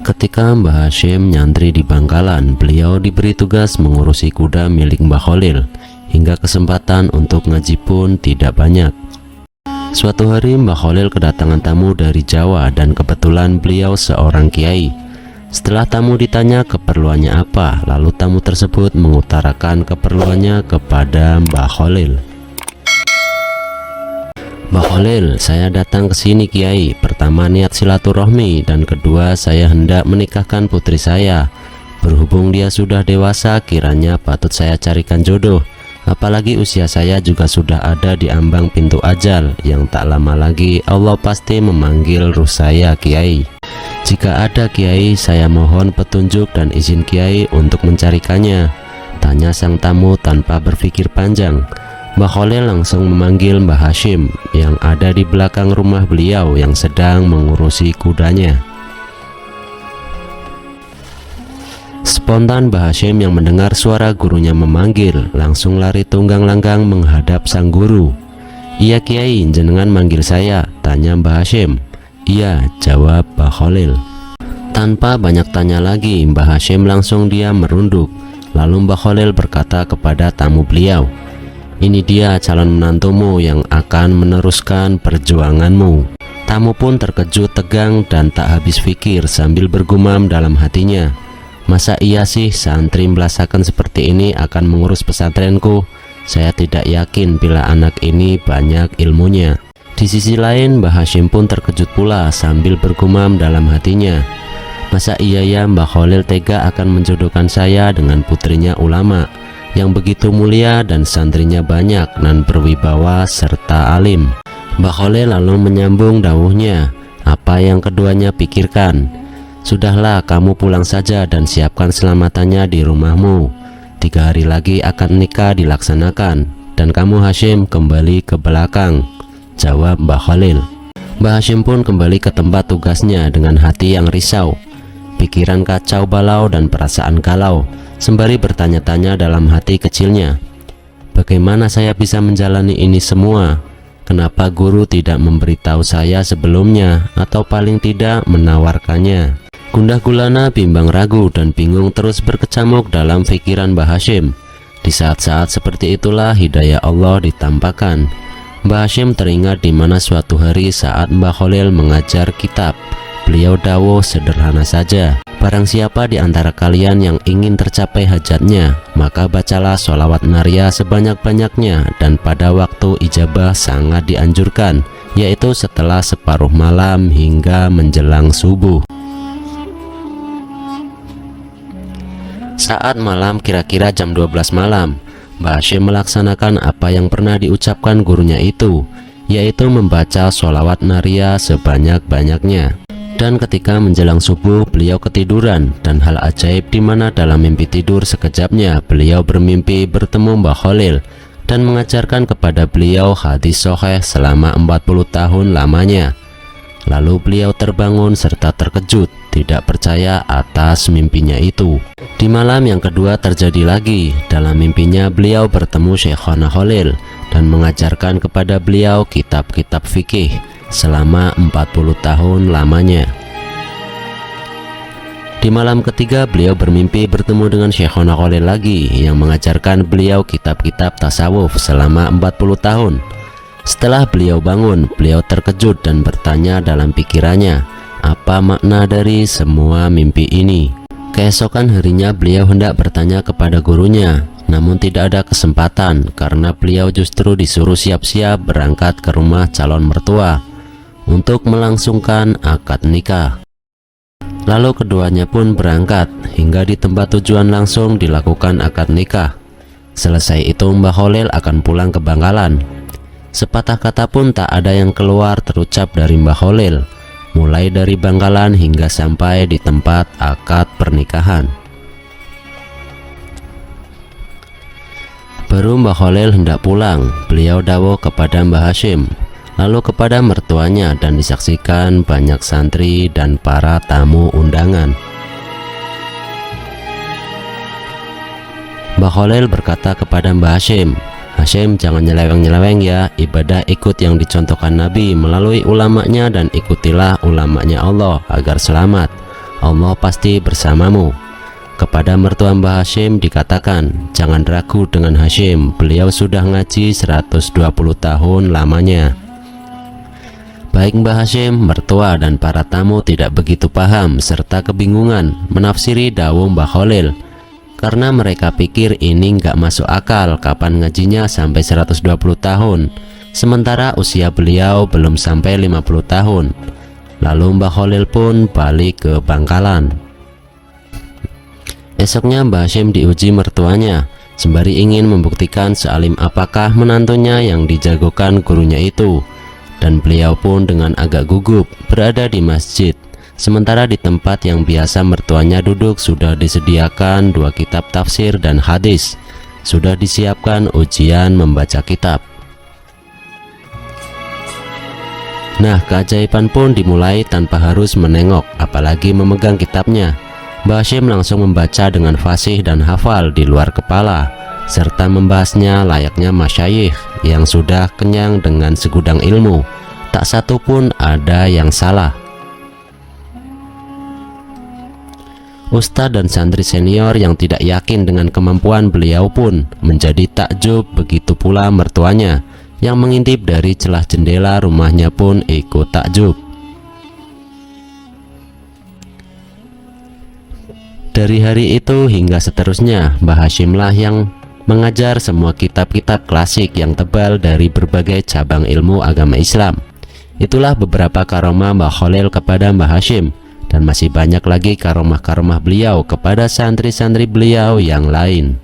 Ketika Mbah Hashim nyantri di Bangkalan, beliau diberi tugas mengurusi kuda milik Mbah Khalil, hingga kesempatan untuk ngaji pun tidak banyak. Suatu hari Mbah Khalil kedatangan tamu dari Jawa dan kebetulan beliau seorang kiai. Setelah tamu ditanya keperluannya apa, lalu tamu tersebut mengutarakan keperluannya kepada Mbah Khalil. Mbah Khalil, saya datang ke sini Kiai. Pertama niat silaturahmi, dan kedua saya hendak menikahkan putri saya. Berhubung dia sudah dewasa, kiranya patut saya carikan jodoh. Apalagi usia saya juga sudah ada di ambang pintu ajal, yang tak lama lagi Allah pasti memanggil ruh saya Kiai. Jika ada Kiai, saya mohon petunjuk dan izin Kiai untuk mencarikannya, tanya sang tamu tanpa berpikir panjang. Mbah Khalil langsung memanggil Mbah Hashim yang ada di belakang rumah beliau yang sedang mengurusi kudanya. Spontan Mbah Hashim yang mendengar suara gurunya memanggil, langsung lari tunggang langgang menghadap sang guru. "Iya Kiai, jenengan manggil saya?" tanya Mbah Hashim. "Iya," jawab Mbah Khalil. Tanpa banyak tanya lagi, Mbah Hashim langsung diam merunduk. Lalu Mbah Khalil berkata kepada tamu beliau, "Ini dia calon menantumu yang akan meneruskan perjuanganmu." Tamu pun terkejut, tegang, dan tak habis pikir sambil bergumam dalam hatinya, "Masa iya sih santri belasakan seperti ini akan mengurus pesantrenku? Saya tidak yakin bila anak ini banyak ilmunya." Di sisi lain, Mbah Hashim pun terkejut pula sambil bergumam dalam hatinya, "Masa iya ya Mbah Khalil tega akan menjodohkan saya dengan putrinya ulama yang begitu mulia dan santrinya banyak dan berwibawa serta alim." Mbah Khalil lalu menyambung dawuhnya, "Apa yang keduanya pikirkan? Sudahlah, kamu pulang saja dan siapkan selamatannya di rumahmu. 3 hari lagi akan nikah dilaksanakan, dan kamu Hashim kembali ke belakang," jawab Mbah Khalil. Mbah Hashim pun kembali ke tempat tugasnya dengan hati yang risau, pikiran kacau balau dan perasaan galau, sembari bertanya-tanya dalam hati kecilnya, "Bagaimana saya bisa menjalani ini semua? Kenapa guru tidak memberitahu saya sebelumnya, atau paling tidak menawarkannya?" Gundah gulana, bimbang ragu, dan bingung terus berkecamuk dalam pikiran Mbah Hashim. Di saat-saat seperti itulah hidayah Allah ditampakkan. Mbah Hashim teringat di mana suatu hari saat Mbah Khalil mengajar kitab, beliau dawuh sederhana saja, "Barang siapa di antara kalian yang ingin tercapai hajatnya, maka bacalah sholawat naria sebanyak-banyaknya, dan pada waktu ijabah sangat dianjurkan, yaitu setelah separuh malam hingga menjelang subuh." Saat malam kira-kira jam 12 malam, Mbah Hashim melaksanakan apa yang pernah diucapkan gurunya itu, yaitu membaca sholawat naria sebanyak-banyaknya. Dan ketika menjelang subuh beliau ketiduran, dan hal ajaib di mana dalam mimpi tidur sekejapnya beliau bermimpi bertemu Mbah Khalil dan mengajarkan kepada beliau hadis sahih selama 40 tahun lamanya. Lalu beliau terbangun serta terkejut, tidak percaya atas mimpinya itu. Di malam yang kedua terjadi lagi. Dalam mimpinya beliau bertemu Syekhona Khalil dan mengajarkan kepada beliau kitab-kitab fikih selama 40 tahun lamanya. Di malam ketiga beliau bermimpi bertemu dengan Syekhona Khalil lagi yang mengajarkan beliau kitab-kitab tasawuf selama 40 tahun. Setelah beliau bangun, beliau terkejut dan bertanya dalam pikirannya, apa makna dari semua mimpi ini? Keesokan harinya beliau hendak bertanya kepada gurunya, namun tidak ada kesempatan karena beliau justru disuruh siap-siap berangkat ke rumah calon mertua untuk melangsungkan akad nikah. Lalu keduanya pun berangkat hingga di tempat tujuan langsung dilakukan akad nikah. Selesai itu Mbah Khalil akan pulang ke Bangkalan. Sepatah kata pun tak ada yang keluar terucap dari Mbah Khalil, mulai dari Bangkalan hingga sampai di tempat akad pernikahan. Baru Mbah Khalil hendak pulang, beliau dawuh kepada Mbah Hashim, lalu kepada mertuanya, dan disaksikan banyak santri dan para tamu undangan. Mbah Khalil berkata kepada Mbah Hashim, "Hashim, jangan nyeleweng-nyeleweng ya, ibadah ikut yang dicontohkan Nabi melalui ulamanya dan ikutilah ulamanya Allah agar selamat. Allah pasti bersamamu. Kepada mertua Mbah Hashim dikatakan, jangan ragu dengan Hashim, beliau sudah ngaji 120 tahun lamanya. Baik Mbah Hashim, mertua dan para tamu tidak begitu paham serta kebingungan menafsiri dawuh Mbah Khalil, karena mereka pikir ini nggak masuk akal kapan ngajinya sampai 120 tahun, sementara usia beliau belum sampai 50 tahun. Lalu Mbah Khalil pun balik ke pangkalan. Esoknya Mbah Hashim diuji mertuanya, sembari ingin membuktikan sealim apakah menantunya yang dijagokan gurunya itu. Dan beliau pun dengan agak gugup berada di masjid, sementara di tempat yang biasa mertuanya duduk sudah disediakan 2 kitab tafsir dan hadis. Sudah disiapkan ujian membaca kitab. Nah, keajaiban pun dimulai tanpa harus menengok, apalagi memegang kitabnya. Mbah Hashim langsung membaca dengan fasih dan hafal di luar kepala, serta membahasnya layaknya masyayikh yang sudah kenyang dengan segudang ilmu. Tak satu pun ada yang salah. Ustadz dan santri senior yang tidak yakin dengan kemampuan beliau pun menjadi takjub, begitu pula mertuanya yang mengintip dari celah jendela rumahnya pun ikut takjub. Dari hari itu hingga seterusnya, Mbah Hashim lah yang mengajar semua kitab-kitab klasik yang tebal dari berbagai cabang ilmu agama Islam. Itulah beberapa karomah Mbah Khalil kepada Mbah Hashim, dan masih banyak lagi karomah-karomah beliau kepada santri-santri beliau yang lain.